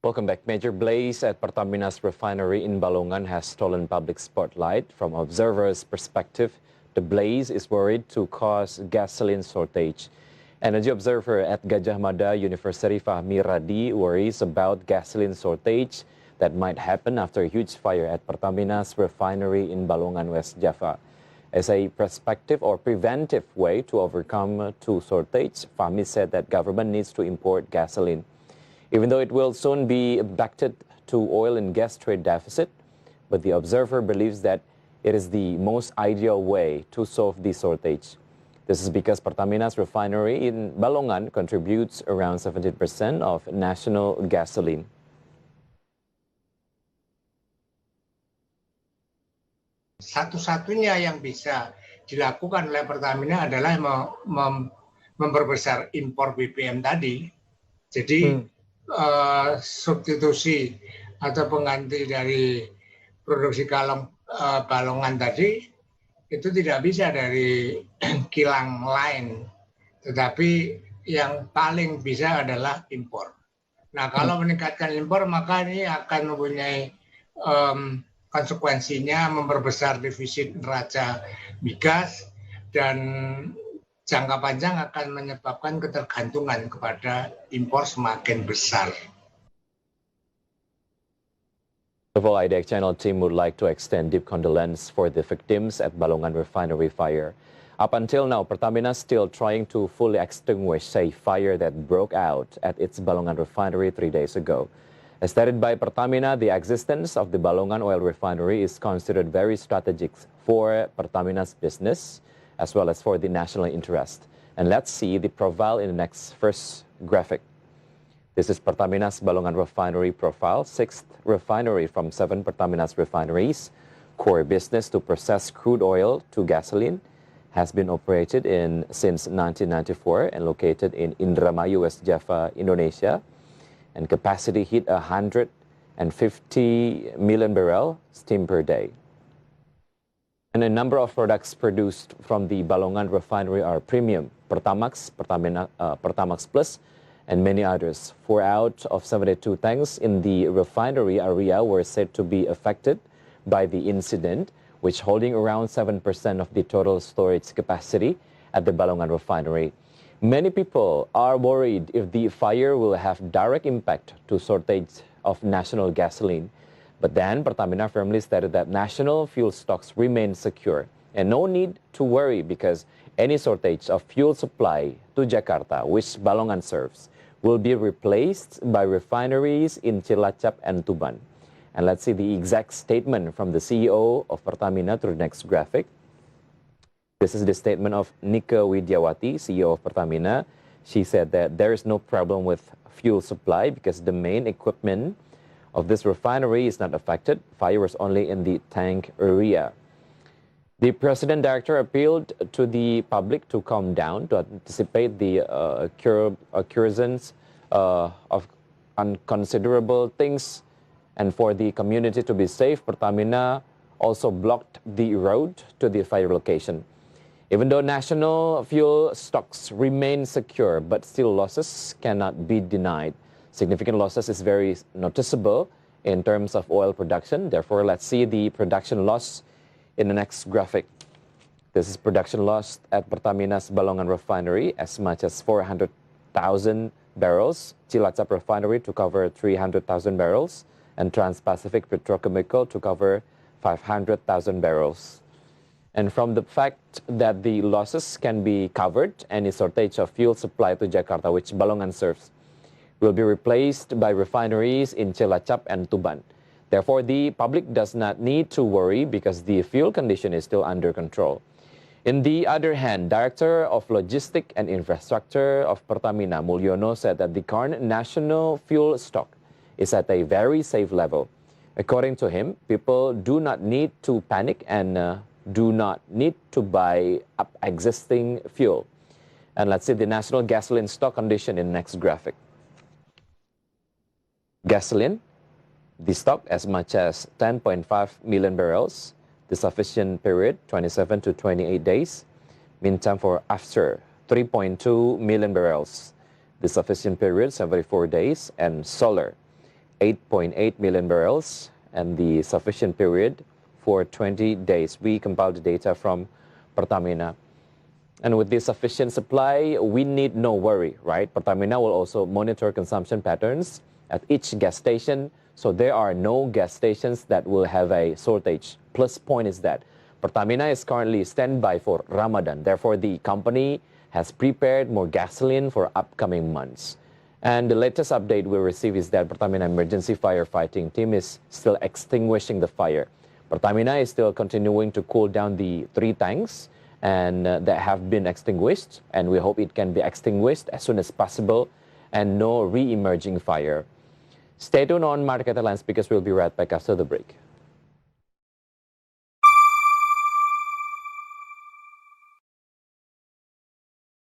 Welcome back. Major blaze at Pertamina's refinery in Balongan has stolen public spotlight. From observers' perspective, the blaze is worried to cause gasoline shortage. Energy observer at Gajah Mada University Fahmi Radi worries about gasoline shortage that might happen after a huge fire at Pertamina's refinery in Balongan, West Java. As a prospective or preventive way to overcome shortage, Fahmi said that government needs to import gasoline. Even though it will soon be backed to oil and gas trade deficit, but the observer believes that it is the most ideal way to solve the shortage. This is because Pertamina's refinery in Balongan contributes around 17% of national gasoline. Satu-satunya yang bisa dilakukan oleh Pertamina adalah memperbesar impor BBM tadi. Jadi substitusi atau pengganti dari produksi Balongan tadi itu tidak bisa dari kilang lain, tetapi yang paling bisa adalah impor. Nah, kalau meningkatkan impor maka ini akan mempunyai konsekuensinya memperbesar defisit neraca migas dan jangka panjang akan menyebabkan ketergantungan kepada impor semakin besar. The whole IDX Channel team would like to extend deep condolence for the victims at Balongan refinery fire. Up until now, Pertamina is still trying to fully extinguish a fire that broke out at its Balongan refinery 3 days ago. As stated by Pertamina, the existence of the Balongan oil refinery is considered very strategic for Pertamina's business, as well as for the national interest. And let's see the profile in the first graphic. This is Pertamina's Balongan Refinery Profile, 6th refinery from 7 Pertamina's refineries. Core business to process crude oil to gasoline has been operated since 1994 and located in Indramayu, West Java, Indonesia. And capacity hit 150 million barrel steam per day. And a number of products produced from the Balongan refinery are premium, Pertamax, Pertamax Plus, and many others. 4 out of 72 tanks in the refinery area were said to be affected by the incident, which holding around 7% of the total storage capacity at the Balongan refinery. Many people are worried if the fire will have direct impact to shortage of national gasoline. But then Pertamina firmly stated that national fuel stocks remain secure and no need to worry because any shortage of fuel supply to Jakarta, which Balongan serves, will be replaced by refineries in Cilacap and Tuban. And let's see the exact statement from the CEO of Pertamina through the next graphic. This is the statement of Nika Widiawati, CEO of Pertamina. She said that there is no problem with fuel supply because the main equipment of this refinery is not affected. Fire was only in the tank area. The president director appealed to the public to calm down to anticipate the occurrence of unconsiderable things and for the community to be safe. Pertamina also blocked the road to the fire location. Even though national fuel stocks remain secure, but still losses cannot be denied. Significant losses is very noticeable in terms of oil production. Therefore, let's see the production loss in the next graphic. This is production loss at Pertamina's Balongan refinery, as much as 400,000 barrels. Cilacap refinery to cover 300,000 barrels, and Trans-Pacific Petrochemical to cover 500,000 barrels. And from the fact that the losses can be covered, any shortage of fuel supply to Jakarta, which Balongan serves, will be replaced by refineries in Cilacap and Tuban. Therefore, the public does not need to worry because the fuel condition is still under control. In the other hand, Director of Logistics and Infrastructure of Pertamina, Mulyono, said that the current national fuel stock is at a very safe level. According to him, people do not need to panic and do not need to buy up existing fuel. And let's see the national gasoline stock condition in the next graphic. Gasoline, the stock as much as 10.5 million barrels. The sufficient period, 27 to 28 days. Mean time for after, 3.2 million barrels. The sufficient period, 74 days. And solar, 8.8 million barrels and the sufficient period for 20 days. We compiled the data from Pertamina. And with this sufficient supply, we need no worry, right? Pertamina will also monitor consumption patterns at each gas station, so there are no gas stations that will have a shortage. Plus point is that Pertamina is currently standby for Ramadan. Therefore, the company has prepared more gasoline for upcoming months. And the latest update we receive is that Pertamina emergency firefighting team is still extinguishing the fire. Pertamina is still continuing to cool down the 3 tanks and that have been extinguished, and we hope it can be extinguished as soon as possible and no re-emerging fire. Stay tuned on Market Headlines because we'll be right back after the break.